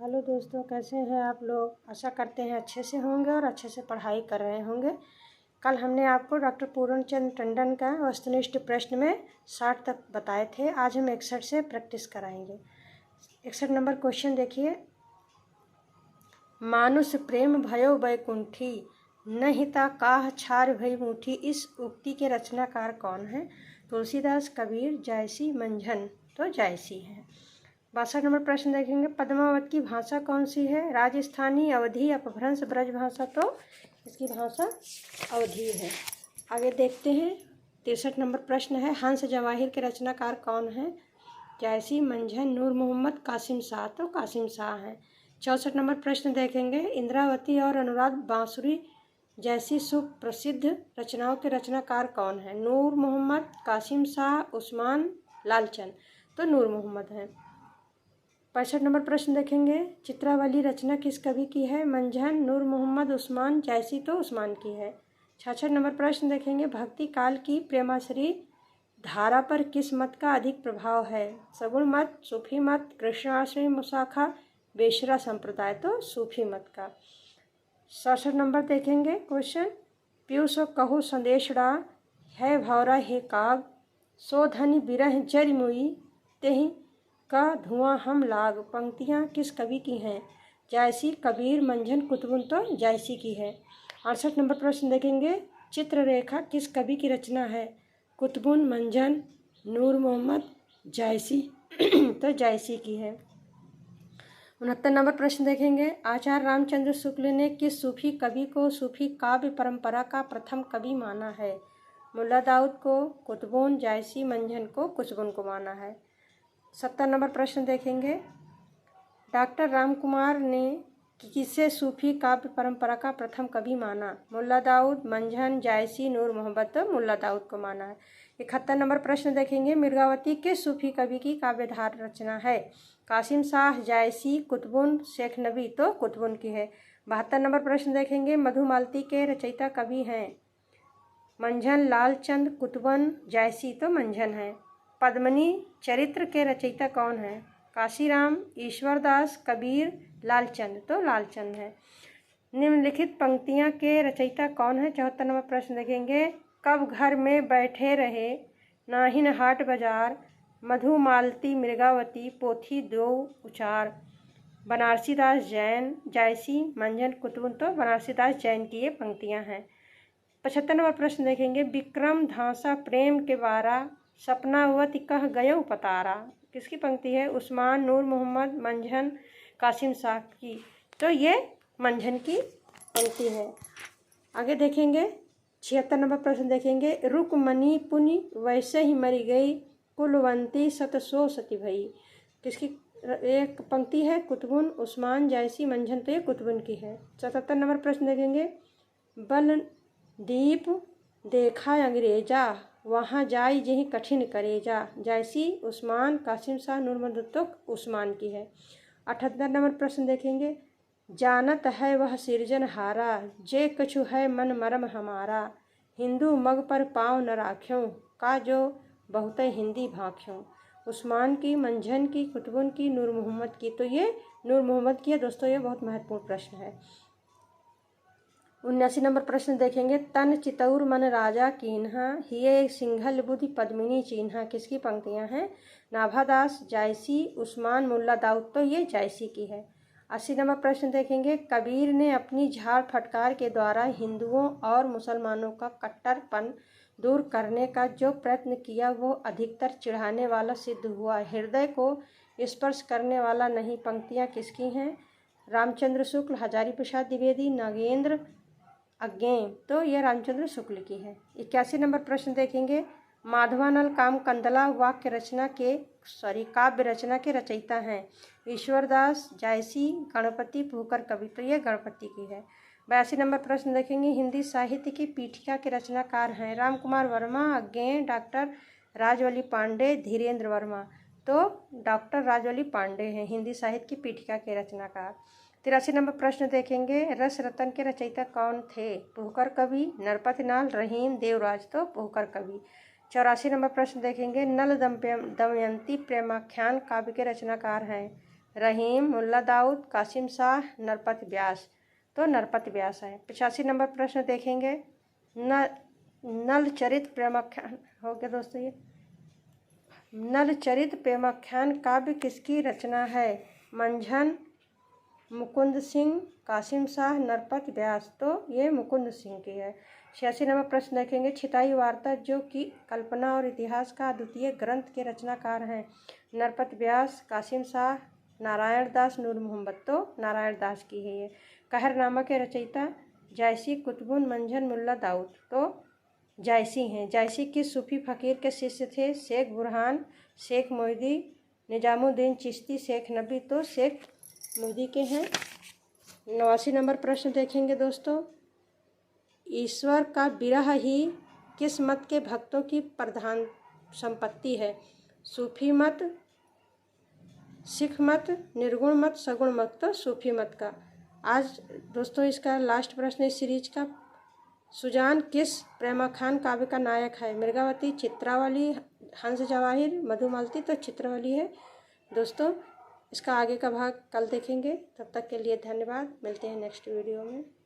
Hello दोस्तों, कैसे हैं आप लोग। आशा करते हैं अच्छे से होंगे और अच्छे से पढ़ाई कर रहे होंगे। कल हमने आपको डॉक्टर पूर्णचंद टंडन का वस्तुनिष्ठ प्रश्न में 60 तक बताए थे। आज हम 61 से प्रैक्टिस कराएंगे। 61 नंबर क्वेश्चन देखिए। मानुष प्रेम भयो बैकुंठी, नहिता काह छार भई मुठी। इस उक्ति के रचनाकार कौन है। तुलसीदास, कबीर, जायसी, मंझन। तो जायसी है। 62 नंबर प्रश्न देखेंगे। पद्मावत की भाषा कौन सी है। राजस्थानी, अवधी, अपभ्रंश, ब्रज भाषा। तो इसकी भाषा अवधी है। आगे देखते हैं। 63 नंबर प्रश्न है। हंस जवाहिर के रचनाकार कौन है। जायसी, मंझन, नूर मोहम्मद, कासिम शाह। तो कासिम शाह है। 64 नंबर प्रश्न देखेंगे। इंद्रावती और अनुराग बांसुरी जैसी सुप्रसिद्ध रचनाओं के रचनाकार कौन है। नूर मोहम्मद, कासिम शाह, उस्मान, लालचंद। तो नूर मोहम्मद है। 65 नंबर प्रश्न देखेंगे। चित्रावली रचना किस कवि की है। मंझन, नूर मोहम्मद, उस्मान, जायसी। तो उस्मान की है। 66 नंबर प्रश्न देखेंगे। भक्ति काल की प्रेमाश्री धारा पर किस मत का अधिक प्रभाव है। सगुण मत, सूफी मत, कृष्णाश्रमी मुसाखा, बेशरा संप्रदाय। तो सूफी मत का। 67 नंबर देखेंगे क्वेश्चन। पीयूष कहु संदेशड़ा, है भौरा हे काग, सो धनि बिरह जरि मुई, तेहि का धुआं हम लाग। पंक्तियाँ किस कवि की हैं। जायसी, कबीर, मंझन, कुतुबुन। तो जायसी की है। 68 नंबर प्रश्न देखेंगे। चित्ररेखा किस कवि की रचना है। कुतुबुन, मंझन, नूर मोहम्मद, जायसी। तो जायसी की है। 69 नंबर प्रश्न देखेंगे। आचार्य रामचंद्र शुक्ल ने किस सूफी कवि को सूफी काव्य परंपरा का प्रथम कवि माना है। मुल्ला दाऊद को, कुतुबुन, जायसी, मंझन को, कुतुबुन को माना है। 70 नंबर प्रश्न देखेंगे। डॉक्टर रामकुमार ने किसे सूफी काव्य परंपरा का प्रथम कवि माना। मुल्ला दाऊद, मंझन, जायसी, नूर मोहम्मद। तो मुल्ला दाऊद को माना है। 71 नंबर प्रश्न देखेंगे। मृगावती किस सूफी कवि की काव्यधार रचना है। कासिम शाह, जायसी, कुतुबुन, शेख नबी। तो कुतुबुन की है। 72 नंबर प्रश्न देखेंगे। मधुमालती के रचयिता कवि हैं। मंझन, लालचंद, कुतुबुन, जायसी। तो मंझन है। पद्मिनी चरित्र के रचयिता कौन है। काशीराम, ईश्वरदास, कबीर, लालचंद। तो लालचंद है। निम्नलिखित पंक्तियाँ के रचयिता कौन है। 74 नंबर प्रश्न देखेंगे। कब घर में बैठे रहे, नाहिन हाट बाजार, मधुमालती मृगावती, पोथी दो उचार। बनारसी दास, जैन, जायसी, मंझन, कुतुबुन। तो बनारसी दास, जैन की ये पंक्तियाँ हैं। 75 नंबर प्रश्न देखेंगे। विक्रम धांसा प्रेम के बारा, सपनावती कह गयो पतारा। किसकी पंक्ति है। उस्मान, नूर मोहम्मद, मंझन, कासिम शाह की। तो ये मंझन की पंक्ति है। आगे देखेंगे। 76 नंबर प्रश्न देखेंगे। रुकमणी पुनि वैसे ही मरी गई, कुलवंती सतसो सती भई। किसकी एक पंक्ति है। कुतुबुन, उस्मान, जायसी, मंझन। तो ये कुतुबुन की है। 77 नंबर प्रश्न देखेंगे। बल दीप देखा अंग्रेजा, वहाँ जाई जही कठिन करेजा। जायसी, उस्मान, कासिम शाह, नूर मोहम्मद। तो उस्मान की है। 78 नंबर प्रश्न देखेंगे। जानत है वह सिरजनहारा, जे कछु है मन मरम हमारा। हिंदू मग पर पाँव न राख्यों, का जो बहुत हिंदी भाख्यों। उस्मान की, मंझन की, कुतुबुन की, नूर मोहम्मद की। तो ये नूर मोहम्मद की है। दोस्तों ये बहुत महत्वपूर्ण प्रश्न है। 79 नंबर प्रश्न देखेंगे। तन चितौर मन राजा कीन्हा, हिये सिंघल बुद्धि पद्मिनी चिन्हा। किसकी पंक्तियां हैं। नाभादास, जायसी, उस्मान, मुल्ला दाऊद। तो ये जायसी की है। 80 नंबर प्रश्न देखेंगे। कबीर ने अपनी झाड़ फटकार के द्वारा हिंदुओं और मुसलमानों का कट्टरपन दूर करने का जो प्रयत्न किया वो अधिकतर चिढ़ाने वाला सिद्ध हुआ, हृदय को स्पर्श करने वाला नहीं। पंक्तियाँ किसकी हैं। रामचंद्र शुक्ल, हजारी प्रसाद द्विवेदी, नागेंद्र अज्ञेय। तो यह रामचंद्र शुक्ल की है। 81 नंबर प्रश्न देखेंगे। माधवानल कामकंदला वाक्य रचना के काव्य रचना के रचयिता हैं। ईश्वरदास, जायसी, गणपति, फूकर कवि। तो ये गणपति की है। 82 नंबर प्रश्न देखेंगे। हिंदी साहित्य की पीठिका के रचनाकार हैं। राम कुमार वर्मा, अज्ञेय, डॉक्टर राजवली पांडे, धीरेन्द्र वर्मा। तो डॉक्टर राजवली पांडे हैं हिंदी साहित्य की पीठिका के रचनाकार। 83 नंबर प्रश्न देखेंगे। रस रतन के रचयिता कौन थे। पुहकर कवि, नरपतिलाल, रहीम, देवराज। तो पुहकर कवि। 84 नंबर प्रश्न देखेंगे। नल दमयंती प्रेमाख्यान काव्य के रचनाकार हैं। रहीम, मुल्ला दाऊद, कासिम शाह, नरपत व्यास। तो नरपत व्यास है। 85 नंबर प्रश्न देखेंगे। नल चरित प्रेमाख्यान हो गया दोस्तों। ये नल चरित प्रेमाख्यान काव्य किसकी रचना है? मंझन, मुकुंद सिंह, कासिम शाह, नरपत व्यास। तो ये मुकुंद सिंह की है। 86 नंबर प्रश्न देखेंगे। छिताई वार्ता जो कि कल्पना और इतिहास का अद्वितीय ग्रंथ के रचनाकार हैं? नरपत व्यास, कासिम शाह, नारायण दास, नूर मोहम्मद। तो नारायण दास की है ये। कहरनामा के रचयिता जायसी, कुतुबुन, मंझन, मुल्ला दाऊद। तो जायसी हैं। जायसी किस सूफी फ़कीर के शिष्य थे? शेख बुरहान, शेख मोहिदी, निजामुद्दीन चिश्ती, शेख नबी। तो शेख मोहिदी के हैं। 89 नंबर प्रश्न देखेंगे दोस्तों। ईश्वर का विरह ही किस मत के भक्तों की प्रधान संपत्ति है? सूफी मत, सिख मत, निर्गुण मत, सगुण मत। तो सूफी मत का। आज दोस्तों इसका लास्ट प्रश्न इस सीरीज का। सुजान किस प्रेमाख्यान काव्य का नायक है? मृगावती, चित्रावली, हंस जवाहिर, मधुमालती। तो चित्रावली है दोस्तों। इसका आगे का भाग कल देखेंगे। तब तक के लिए धन्यवाद। मिलते हैं नेक्स्ट वीडियो में।